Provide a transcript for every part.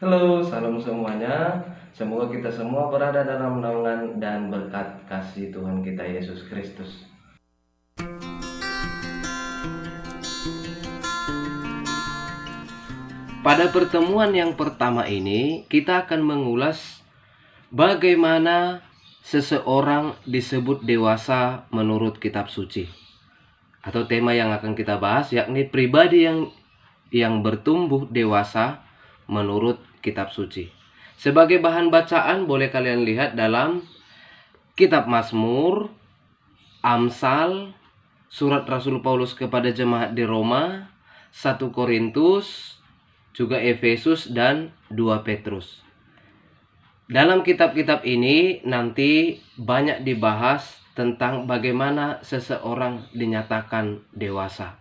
Halo, salam semuanya. Semoga kita semua berada dalam naungan dan berkat kasih Tuhan kita Yesus Kristus. Pada pertemuan yang pertama ini, kita akan mengulas bagaimana seseorang disebut dewasa menurut kitab suci. Atau tema yang akan kita bahas yakni pribadi yang bertumbuh dewasa menurut kitab suci. Sebagai bahan bacaan boleh kalian lihat dalam kitab Mazmur, Amsal, surat Rasul Paulus kepada jemaat di Roma, 1 Korintus, juga Efesus dan 2 Petrus. Dalam kitab-kitab ini nanti banyak dibahas tentang bagaimana seseorang dinyatakan dewasa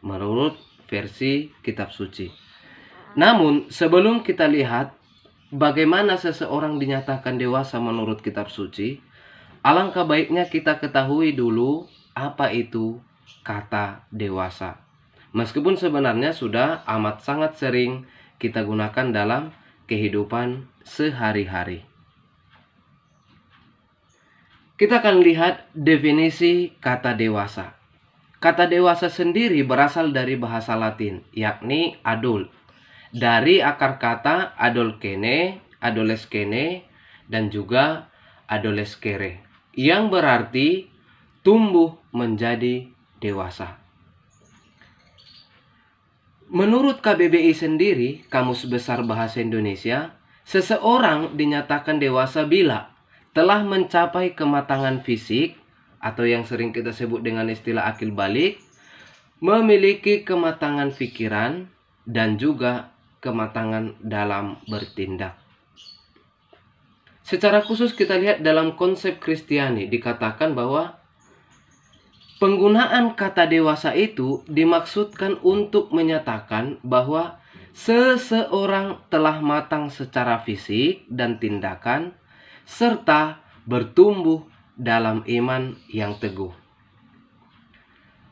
menurut versi kitab suci. Namun sebelum kita lihat bagaimana seseorang dinyatakan dewasa menurut kitab suci, alangkah baiknya kita ketahui dulu apa itu kata dewasa. Meskipun sebenarnya sudah amat sangat sering kita gunakan dalam kehidupan sehari-hari. Kita akan lihat definisi kata dewasa. Kata dewasa sendiri berasal dari bahasa Latin, yakni adult. Dari akar kata adolescere, dan juga adolescere, yang berarti tumbuh menjadi dewasa. Menurut KBBI sendiri, Kamus Besar Bahasa Indonesia, seseorang dinyatakan dewasa bila telah mencapai kematangan fisik, atau yang sering kita sebut dengan istilah akil balik, memiliki kematangan pikiran, dan juga kematangan dalam bertindak. Secara khusus kita lihat dalam konsep Kristiani dikatakan bahwa penggunaan kata dewasa itu dimaksudkan untuk menyatakan bahwa seseorang telah matang secara fisik dan tindakan serta bertumbuh dalam iman yang teguh.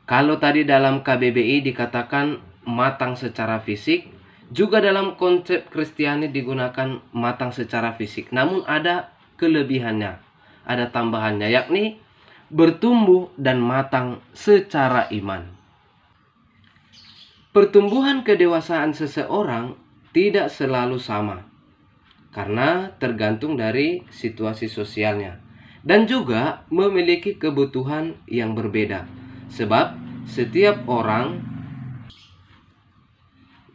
Kalau tadi dalam KBBI dikatakan matang secara fisik, juga dalam konsep Kristiani digunakan matang secara fisik. Namun ada kelebihannya, ada tambahannya, yakni bertumbuh dan matang secara iman. Pertumbuhan kedewasaan seseorang tidak selalu sama, karena tergantung dari situasi sosialnya. Dan juga memiliki kebutuhan yang berbeda. Sebab setiap orang,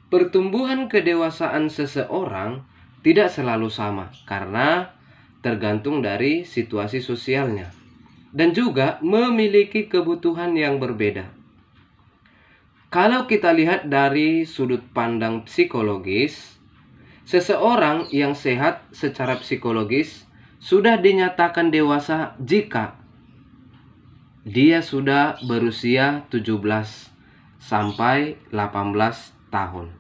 pertumbuhan kedewasaan seseorang tidak selalu sama karena tergantung dari situasi sosialnya dan juga memiliki kebutuhan yang berbeda. Kalau kita lihat dari sudut pandang psikologis, seseorang yang sehat secara psikologis sudah dinyatakan dewasa jika dia sudah berusia 17 sampai 18 tahun.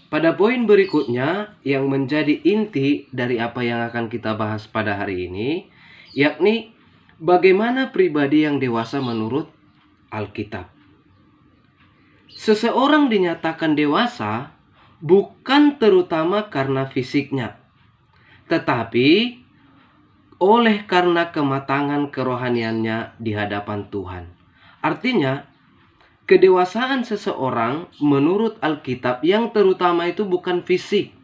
Pada poin berikutnya yang menjadi inti dari apa yang akan kita bahas pada hari ini, yakni bagaimana pribadi yang dewasa menurut Alkitab. Seseorang dinyatakan dewasa bukan terutama karena fisiknya, tetapi oleh karena kematangan kerohaniannya di hadapan Tuhan. Artinya, kedewasaan seseorang menurut Alkitab yang terutama itu bukan fisik,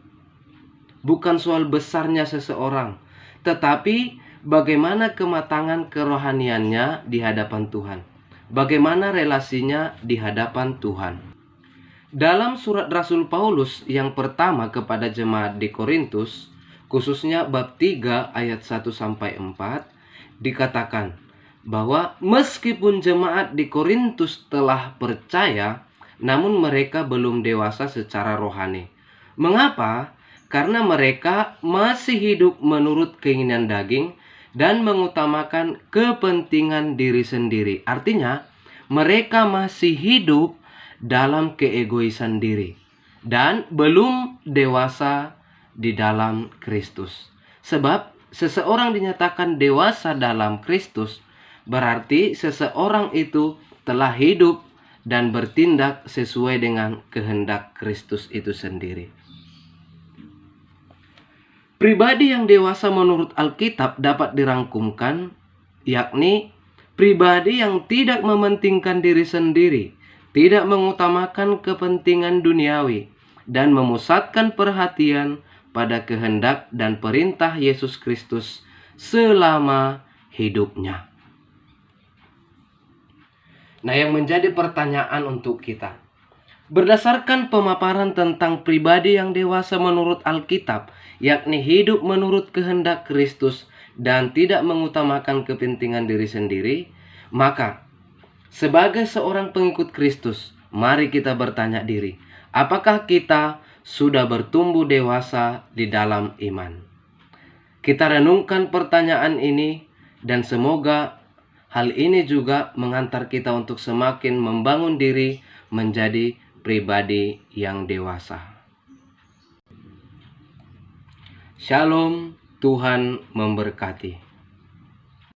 bukan soal besarnya seseorang, tetapi bagaimana kematangan kerohaniannya di hadapan Tuhan, bagaimana relasinya di hadapan Tuhan. Dalam surat Rasul Paulus yang pertama kepada jemaat di Korintus, khususnya bab 3 ayat 1-4, dikatakan bahwa meskipun jemaat di Korintus telah percaya, namun mereka belum dewasa secara rohani. Mengapa? Karena mereka masih hidup menurut keinginan daging dan mengutamakan kepentingan diri sendiri. Artinya, mereka masih hidup dalam keegoisan diri dan belum dewasa di dalam Kristus. Sebab seseorang dinyatakan dewasa dalam Kristus berarti seseorang itu telah hidup dan bertindak sesuai dengan kehendak Kristus itu sendiri. Pribadi yang dewasa menurut Alkitab dapat dirangkumkan, yakni pribadi yang tidak mementingkan diri sendiri, tidak mengutamakan kepentingan duniawi, dan memusatkan perhatian pada kehendak dan perintah Yesus Kristus selama hidupnya. Nah, yang menjadi pertanyaan untuk kita, berdasarkan pemaparan tentang pribadi yang dewasa menurut Alkitab, yakni hidup menurut kehendak Kristus dan tidak mengutamakan kepentingan diri sendiri, maka sebagai seorang pengikut Kristus, mari kita bertanya diri, apakah kita sudah bertumbuh dewasa di dalam iman? Kita renungkan pertanyaan ini dan semoga hal ini juga mengantar kita untuk semakin membangun diri menjadi pribadi yang dewasa. Shalom, Tuhan memberkati.